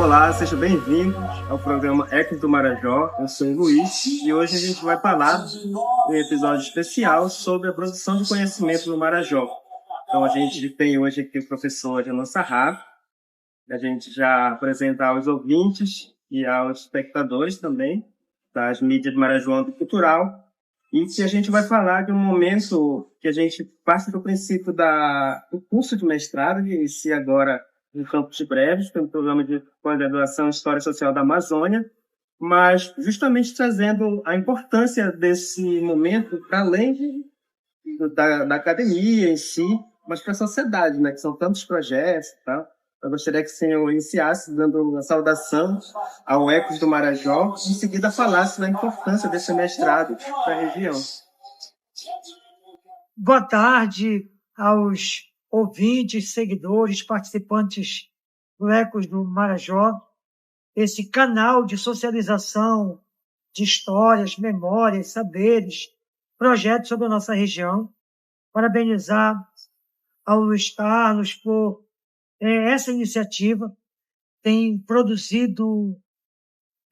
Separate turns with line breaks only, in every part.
Olá, sejam bem-vindos ao programa Ecos do Marajó. Eu sou o Luiz e hoje a gente vai falar um episódio especial sobre a produção de conhecimento no Marajó. Então a gente tem hoje aqui o professor Janon Sarraf, a gente já apresentar aos ouvintes e aos espectadores também das mídias do Marajó Cultural. E que a gente vai falar de um momento que a gente parte do princípio do curso de mestrado, que inicia agora no Campus de Breves, pelo programa de pós-graduação em História Social da Amazônia, mas justamente trazendo a importância desse momento para além da academia em si, mas para a sociedade, né? Que são tantos projetos e tal. Eu gostaria que o senhor iniciasse dando uma saudação ao Ecos do Marajó e em seguida falasse da importância desse mestrado para a região.
Boa tarde aos ouvintes, seguidores, participantes do Ecos do Marajó, esse canal de socialização de histórias, memórias, saberes, projetos sobre a nossa região. Parabenizar ao Luiz Carlos por essa iniciativa. Tem produzido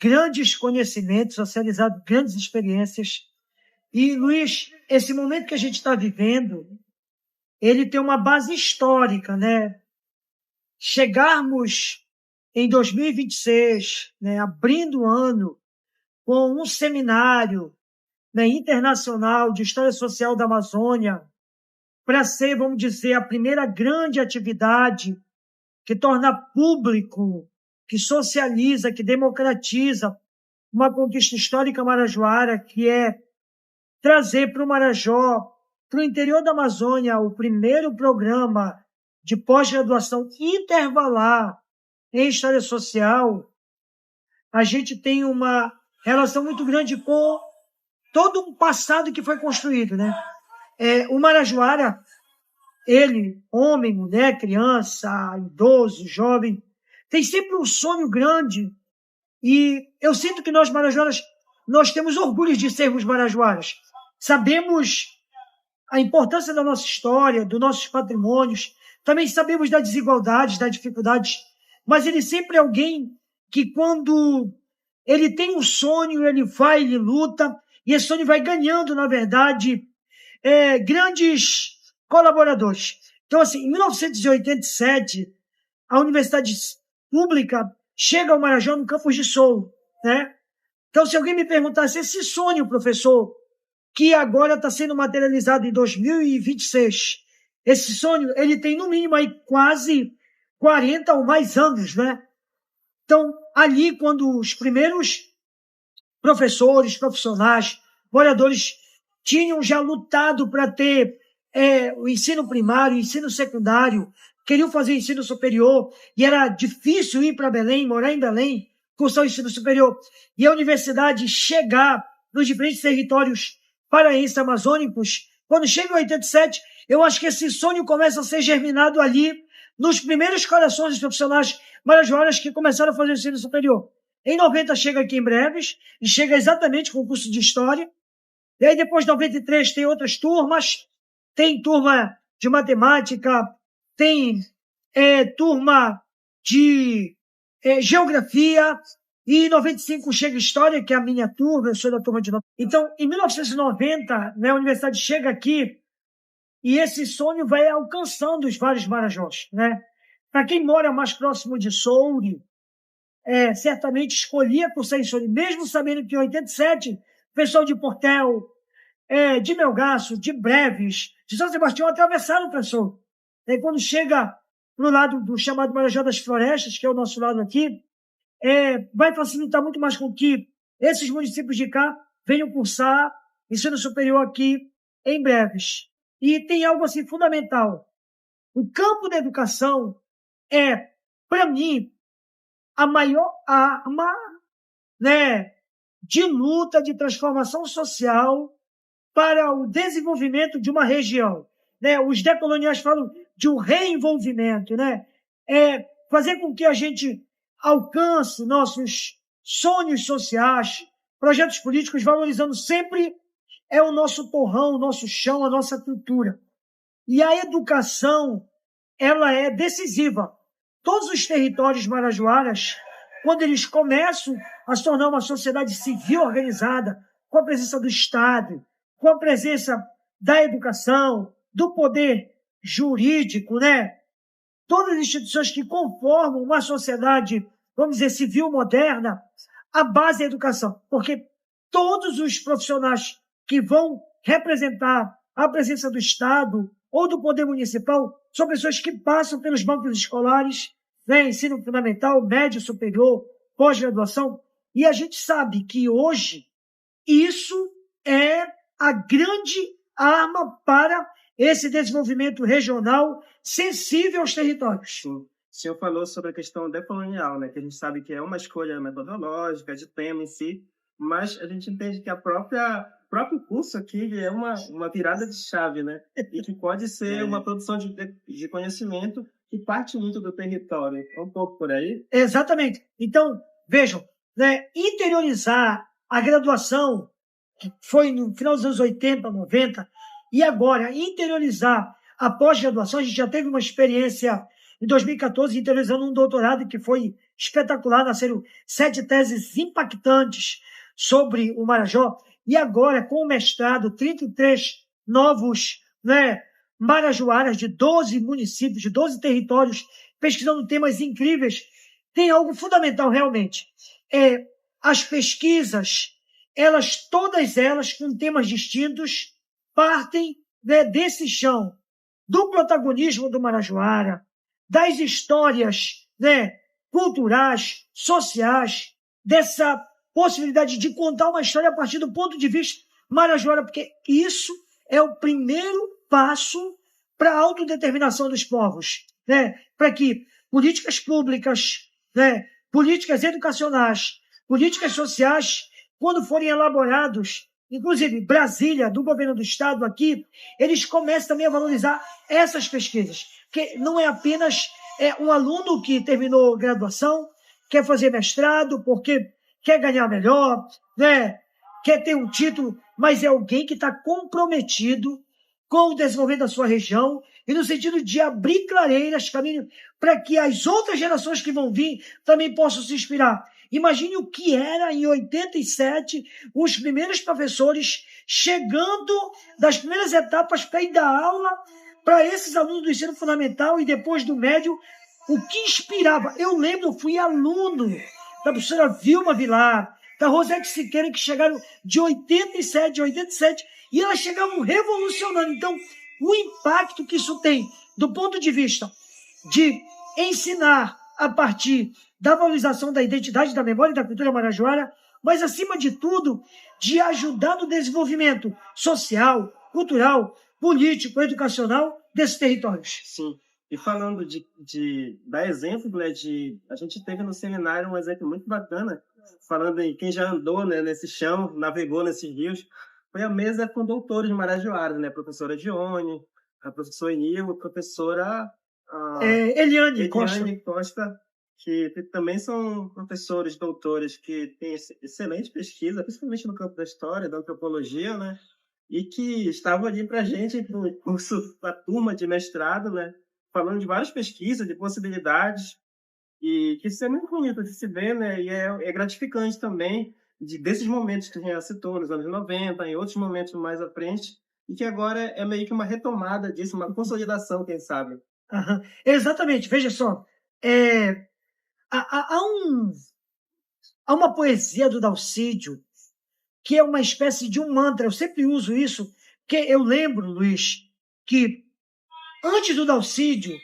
grandes conhecimentos, socializado grandes experiências. E, Luiz, esse momento que a gente está vivendo, ele tem uma base histórica, né? Chegarmos em 2026, né, abrindo o ano, com um seminário, né, internacional de História Social da Amazônia, para ser, vamos dizer, a primeira grande atividade que torna público, que socializa, que democratiza uma conquista histórica marajoara, que é trazer para o Marajó, para o interior da Amazônia, o primeiro programa de pós-graduação intervalar em História Social. A gente tem uma relação muito grande com todo um passado que foi construído, né? O marajoara, ele, homem, mulher, criança, idoso, jovem, tem sempre um sonho grande. E eu sinto que nós, marajoaras, nós temos orgulho de sermos marajoaras. Sabemos a importância da nossa história, dos nossos patrimônios. Também sabemos das desigualdades, das dificuldades. Mas ele sempre é alguém que, quando ele tem um sonho, ele vai, ele luta. E esse sonho vai ganhando, na verdade, grandes colaboradores. Então, assim, em 1987, a Universidade Pública chega ao Marajó no campus de Solo, né? Então, se alguém me perguntasse, esse sonho, professor, que agora está sendo materializado em 2026, esse sonho, ele tem no mínimo aí quase 40 ou mais anos, né? Então, ali, quando os primeiros professores, profissionais, moradores tinham já lutado para ter o ensino primário, o ensino secundário, queriam fazer ensino superior, e era difícil ir para Belém, morar em Belém, cursar o ensino superior, e a universidade chegar nos diferentes territórios paraenses amazônicos. Quando chega em 87, eu acho que esse sonho começa a ser germinado ali, nos primeiros corações dos profissionais marajoaras que começaram a fazer o ensino superior. Em 90 chega aqui em Breves, e chega exatamente com o curso de História. E aí depois de 93 tem outras turmas, tem turma de matemática, tem turma de geografia, e em 95 chega História, que é a minha turma, eu sou da turma de... Então, em 1990, né, a universidade chega aqui e esse sonho vai alcançando os vários marajós, né? Para quem mora mais próximo de Soure, certamente escolhia cursar em Soure, mesmo sabendo que em 87, o pessoal de Portel, de Melgaço, de Breves, de São Sebastião atravessaram para Soure. E quando chega no lado do chamado Marajó das Florestas, que é o nosso lado aqui, vai facilitar muito mais com que esses municípios de cá venham cursar ensino superior aqui em Breves. E tem algo assim fundamental. O campo da educação é, para mim, a maior arma, né, de luta, de transformação social para o desenvolvimento de uma região, né? Os decoloniais falam de um reenvolvimento, né? Fazer com que a gente alcance nossos sonhos sociais, projetos políticos, valorizando sempre o nosso torrão, o nosso chão, a nossa cultura. E a educação, ela é decisiva. Todos os territórios marajoaras quando eles começam a se tornar uma sociedade civil organizada, com a presença do Estado, com a presença da educação, do poder jurídico, né? Todas as instituições que conformam uma sociedade, vamos dizer, civil moderna, a base é a educação, porque todos os profissionais que vão representar a presença do Estado ou do poder municipal são pessoas que passam pelos bancos escolares, né, ensino fundamental, médio, superior, pós-graduação, e a gente sabe que hoje isso é a grande arma para esse desenvolvimento regional sensível aos territórios.
Sim. O senhor falou sobre a questão decolonial, né? Que a gente sabe que é uma escolha metodológica, de tema em si, mas a gente entende que o próprio curso aqui é uma virada de chave, né? E que pode ser uma produção de conhecimento que parte muito do território. É um pouco por aí?
Exatamente. Então, vejam, né, interiorizar a graduação, que foi no final dos anos 80, 90, e agora interiorizar a pós-graduação. A gente já teve uma experiência em 2014, interiorizando um doutorado que foi espetacular, nasceram 7 teses impactantes sobre o Marajó, e agora com o mestrado, 33 novos, né, marajoaras de 12 municípios, de 12 territórios, pesquisando temas incríveis. Tem algo fundamental realmente. As pesquisas, todas elas com temas distintos, partem, né, desse chão, do protagonismo do Marajoara, das histórias, né, culturais, sociais, dessa possibilidade de contar uma história a partir do ponto de vista marajoara, porque isso é o primeiro passo para a autodeterminação dos povos, né, para que políticas públicas, né, políticas educacionais, políticas sociais, quando forem elaborados, inclusive Brasília, do governo do Estado aqui, eles começam também a valorizar essas pesquisas, que não é apenas um aluno que terminou graduação, quer fazer mestrado porque quer ganhar melhor, né? Quer ter um título, mas é alguém que está comprometido com o desenvolvimento da sua região e no sentido de abrir clareiras, caminho, para que as outras gerações que vão vir também possam se inspirar. Imagine o que era em 87 os primeiros professores chegando das primeiras etapas para ir dar aula para esses alunos do ensino fundamental e depois do médio, o que inspirava. Eu lembro, eu fui aluno da professora Vilma Vilar, da Rosete Siqueira, que chegaram de 87, e elas chegavam revolucionando. Então, o impacto que isso tem do ponto de vista de ensinar a partir da valorização da identidade, da memória e da cultura marajoara, mas, acima de tudo, de ajudar no desenvolvimento social, cultural, político, educacional desses territórios.
Sim. E falando de dar exemplo, né, a gente teve no seminário um exemplo muito bacana, falando em quem já andou, né, nesse chão, navegou nesses rios, foi a mesa com doutores marajoaras, né, a professora Dione, a professora Enil, a professora
Eliane
Costa, que também são professores, doutores, que têm excelente pesquisa, principalmente no campo da história, da antropologia, né, e que estavam ali para a gente, no curso, a turma de mestrado, né, falando de várias pesquisas, de possibilidades, e que isso é muito bonito de se ver, né? E é gratificante também desses momentos que a gente já citou, nos anos 90, em outros momentos mais à frente, e que agora é meio que uma retomada disso, uma consolidação, quem sabe.
Uhum. Exatamente, veja só, há uma poesia do Dalcídio que é uma espécie de um mantra, eu sempre uso isso, porque eu lembro, Luiz, que antes do Dalcídio,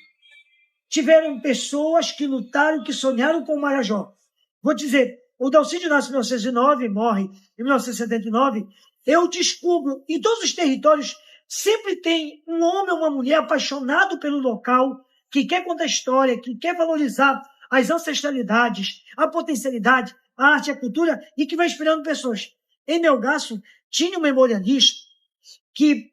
tiveram pessoas que lutaram, que sonharam com o Marajó. Vou dizer, o Dalcídio nasce em 1909, morre em 1979. Eu descubro, em todos os territórios, sempre tem um homem ou uma mulher apaixonado pelo local, que quer contar história, que quer valorizar as ancestralidades, a potencialidade, a arte, a cultura, e que vai inspirando pessoas. Em Melgaço, tinha um memorialista que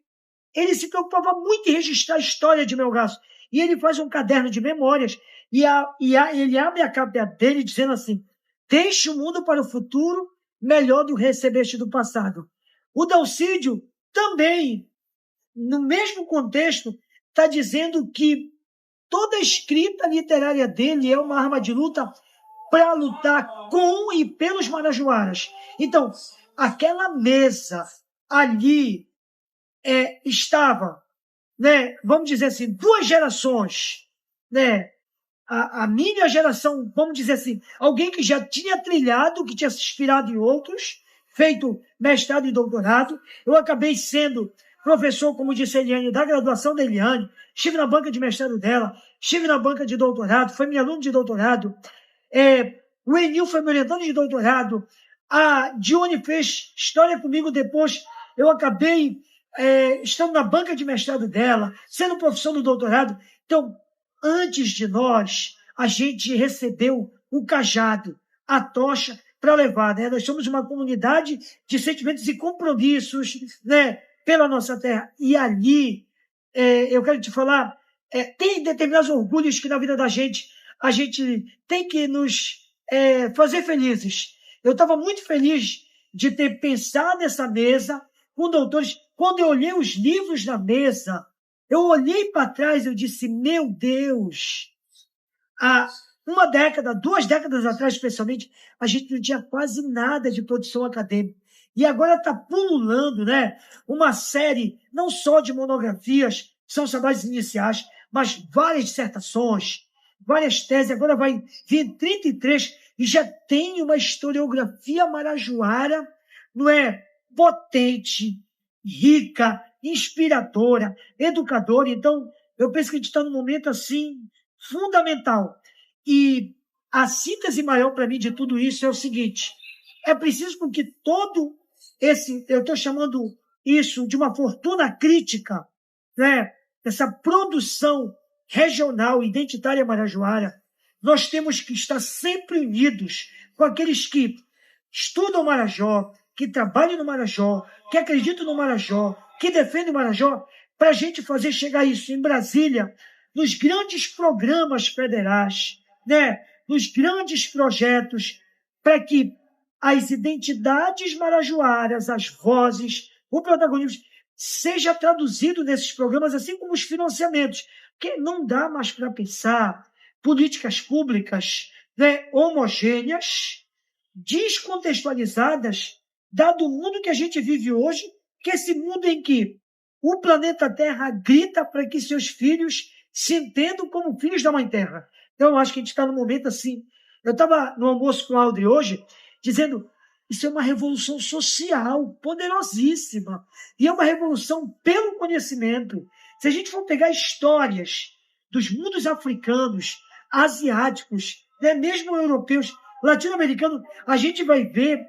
ele se preocupava muito em registrar a história de Melgaço. E ele faz um caderno de memórias e ele abre a capa dele dizendo assim: deixe o mundo para o futuro melhor do que recebeste do passado. O Dalcídio também, no mesmo contexto, está dizendo que toda a escrita literária dele é uma arma de luta para lutar com e pelos marajoaras. Então, aquela mesa ali estava, né, vamos dizer assim, duas gerações, né? A minha geração, vamos dizer assim, alguém que já tinha trilhado, que tinha se inspirado em outros, feito mestrado e doutorado. Eu acabei sendo professor, como disse a Eliane, da graduação da Eliane, estive na banca de mestrado dela, estive na banca de doutorado, foi meu aluno de doutorado. O Enil foi meu orientando de doutorado. A Dione fez história comigo depois. Eu acabei estando na banca de mestrado dela, sendo professor do doutorado. Então, antes de nós, a gente recebeu o cajado, a tocha para levar, né? Nós somos uma comunidade de sentimentos e compromissos, né, pela nossa terra. E ali, eu quero te falar, tem determinados orgulhos que na vida da gente, a gente tem que nos fazer felizes. Eu estava muito feliz de ter pensado nessa mesa com doutores. Quando eu olhei os livros na mesa, eu olhei para trás e eu disse, meu Deus, há uma década, 2 décadas atrás, especialmente, a gente não tinha quase nada de produção acadêmica. E agora está pululando, né, uma série não só de monografias, que são os trabalhos iniciais, mas várias dissertações, várias teses. Agora vai vir 33 e já tem uma historiografia marajoara, não é, potente, rica, inspiradora, educadora. Então, eu penso que a gente está num momento assim fundamental. E a síntese maior para mim de tudo isso é o seguinte: é preciso com que todo esse, eu estou chamando isso de uma fortuna crítica, né? Essa produção regional, identitária marajoara, nós temos que estar sempre unidos com aqueles que estudam o Marajó, que trabalham no Marajó, que acreditam no Marajó, que defendem o Marajó, para a gente fazer chegar isso em Brasília, nos grandes programas federais, né? Nos grandes projetos, para que as identidades marajoaras, as vozes, o protagonismo, seja traduzido nesses programas, assim como os financiamentos, porque não dá mais para pensar políticas públicas, né, homogêneas, descontextualizadas, dado o mundo que a gente vive hoje, que é esse mundo em que o planeta Terra grita para que seus filhos se entendam como filhos da Mãe Terra. Então, eu acho que a gente está num momento assim. Eu estava no almoço com o Audrey hoje, dizendo isso é uma revolução social poderosíssima. E é uma revolução pelo conhecimento. Se a gente for pegar histórias dos mundos africanos, asiáticos, né, mesmo europeus, latino-americanos, a gente vai ver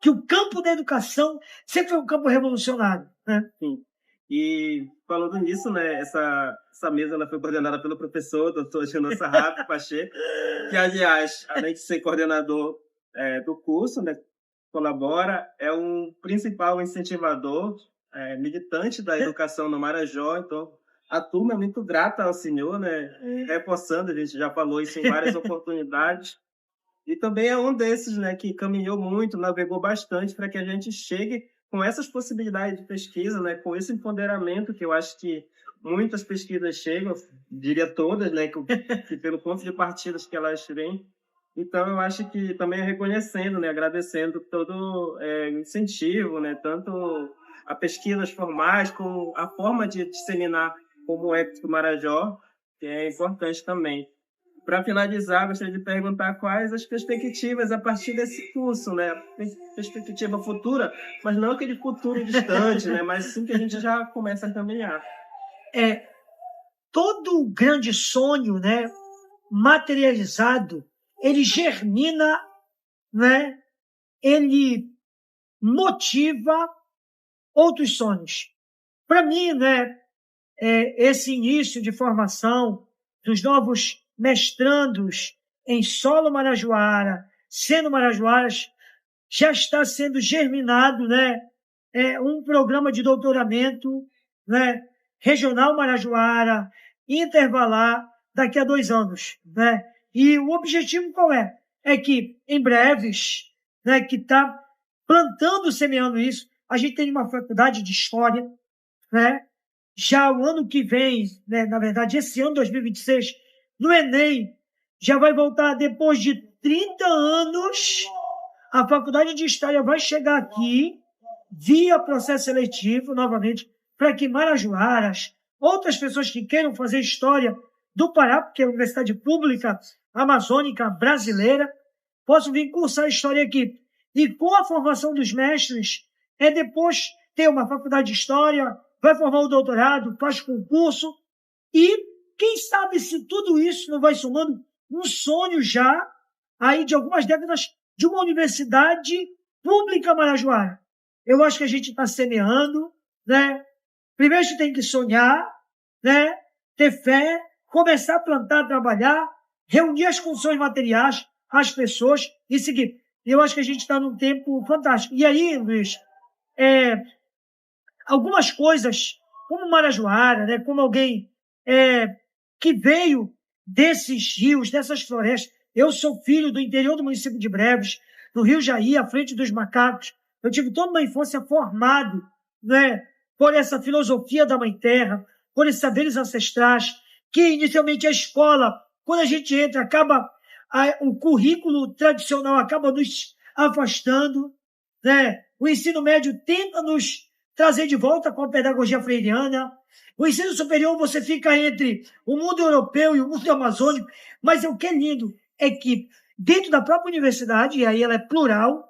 que o campo da educação sempre foi um campo revolucionário, né?
Sim. E falando nisso, né, essa mesa ela foi coordenada pelo professor, doutor Genoa Sarrafo Pacheco, que, aliás, além de ser coordenador do curso, né, colabora, é um principal incentivador, militante da educação no Marajó. Então, a turma é muito grata ao senhor, né, reforçando, a gente já falou isso em várias oportunidades. E também é um desses, né, que caminhou muito, navegou bastante para que a gente chegue com essas possibilidades de pesquisa, né, com esse empoderamento que eu acho que muitas pesquisas chegam, diria todas, né, que pelo ponto de partida que elas têm. Então, eu acho que também é reconhecendo, né, agradecendo todo incentivo, né, tanto a pesquisas formais como a forma de disseminar como o Éxito Marajó, que é importante também. Para finalizar, gostaria de perguntar quais as perspectivas a partir desse curso, né? Perspectiva futura, mas não aquele futuro distante, né? Mas sim que a gente já começa a caminhar.
Todo grande sonho, né, materializado, ele germina, né? Ele motiva outros sonhos. Para mim, né, esse início de formação dos novos mestrandos em solo marajoara, sendo marajoaras, já está sendo germinado, né, um programa de doutoramento, né, regional marajoara, intervalar, daqui a 2 anos. Né? E o objetivo qual é? É que, em breves, né, que está plantando, semeando isso, a gente tem uma faculdade de História, né? Já o ano que vem, né, na verdade, esse ano, 2026, no Enem, já vai voltar depois de 30 anos, a Faculdade de História vai chegar aqui, via processo seletivo, novamente, para que marajoaras, outras pessoas que queiram fazer história do Pará, porque é a Universidade Pública Amazônica Brasileira, possam vir cursar história aqui. E com a formação dos mestres, depois ter uma faculdade de história, vai formar o doutorado, faz concurso, e quem sabe se tudo isso não vai somando um sonho já, aí de algumas décadas, de uma universidade pública marajoara. Eu acho que a gente está semeando, né? Primeiro a gente tem que sonhar, né? Ter fé, começar a plantar, trabalhar, reunir as condições materiais, as pessoas e seguir. Eu acho que a gente está num tempo fantástico. E aí, Luiz, algumas coisas, como marajoara, né? Como alguém que veio desses rios, dessas florestas. Eu sou filho do interior do município de Breves, no Rio Jaí, à frente dos macacos. Eu tive toda uma infância formado, né, por essa filosofia da Mãe Terra, por esses saberes ancestrais, que inicialmente a escola, quando a gente entra, o currículo tradicional acaba nos afastando, né? O ensino médio tenta nos trazer de volta com a pedagogia freiriana. O ensino superior você fica entre o mundo europeu e o mundo amazônico, mas o que é lindo é que dentro da própria universidade, e aí ela é plural,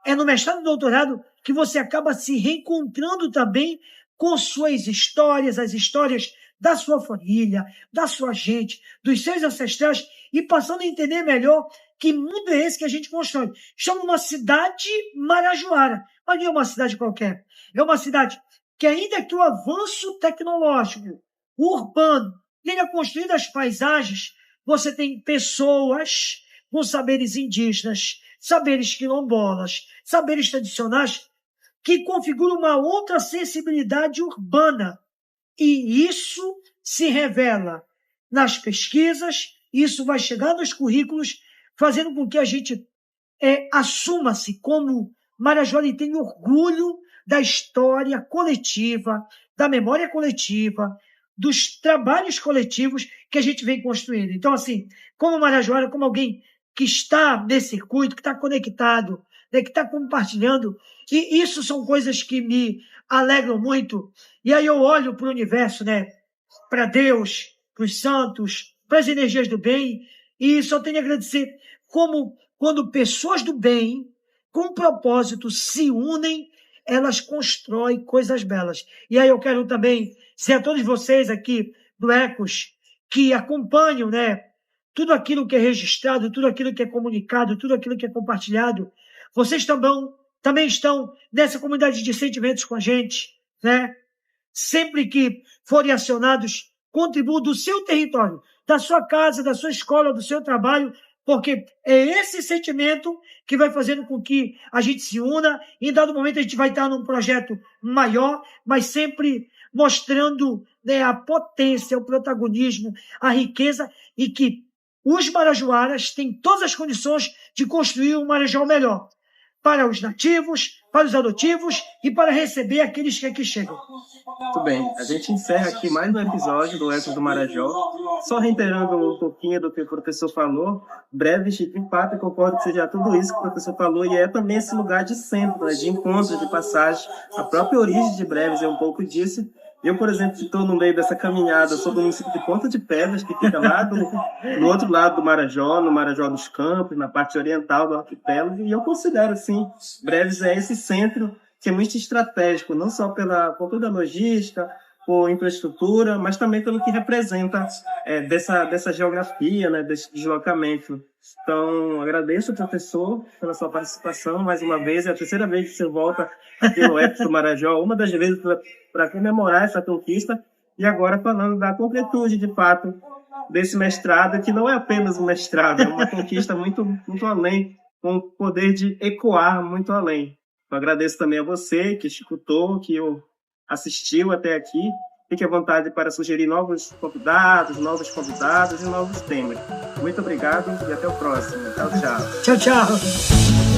é no mestrado e doutorado que você acaba se reencontrando também com suas histórias, as histórias da sua família, da sua gente, dos seus ancestrais, e passando a entender melhor que mundo é esse que a gente constrói. Estamos numa cidade marajoara, mas não é uma cidade qualquer. É uma cidade que, ainda que o avanço tecnológico, urbano, tenha construído as paisagens, você tem pessoas com saberes indígenas, saberes quilombolas, saberes tradicionais, que configuram uma outra sensibilidade urbana. E isso se revela nas pesquisas, isso vai chegar nos currículos, fazendo com que a gente assuma-se como Marajó e tenha orgulho da história coletiva, da memória coletiva, dos trabalhos coletivos que a gente vem construindo. Então, assim, como Marajoara, como alguém que está nesse circuito, que está conectado, né, que está compartilhando, e isso são coisas que me alegram muito. E aí eu olho para o universo, né, para Deus, para os santos, para as energias do bem, e só tenho a agradecer como quando pessoas do bem, com propósito, se unem, elas constroem coisas belas. E aí eu quero também dizer a todos vocês aqui do Ecos, que acompanham, né, tudo aquilo que é registrado, tudo aquilo que é comunicado, tudo aquilo que é compartilhado, vocês também estão nessa comunidade de sentimentos com a gente, né? Sempre que forem acionados, contribuam do seu território, da sua casa, da sua escola, do seu trabalho, porque é esse sentimento que vai fazendo com que a gente se una, e em dado momento a gente vai estar num projeto maior, mas sempre mostrando, né, a potência, o protagonismo, a riqueza, e que os marajoaras têm todas as condições de construir um Marajó melhor, para os nativos, para os adotivos e para receber aqueles que aqui chegam.
Muito bem, a gente encerra aqui mais um episódio do Ecos do Marajó, só reiterando um pouquinho do que o professor falou. Breves, de fato, eu concordo que seja tudo isso que o professor falou, e é também esse lugar de centro, né, de encontro, de passagem. A própria origem de Breves é um pouco disso. Eu, por exemplo, que estou no meio dessa caminhada, sou do município de Ponta de Pedras, que fica lá no outro lado do Marajó, no Marajó dos Campos, na parte oriental do arquipélago, e eu considero, assim, Breves é esse centro que é muito estratégico, não só por toda a logística, por infraestrutura, mas também pelo que representa dessa geografia, né, desse deslocamento. Então, agradeço, professor, pela sua participação mais uma vez. É a terceira vez que você volta aqui no Ecos do Marajó, uma das vezes para comemorar essa conquista, e agora falando da completude, de fato, desse mestrado, que não é apenas um mestrado, é uma conquista muito, muito além, com o poder de ecoar muito além. Eu agradeço também a você que escutou, que assistiu até aqui. Fique à vontade para sugerir novos convidados e novos temas. Muito obrigado e até o próximo. Tchau, tchau.
Tchau, tchau.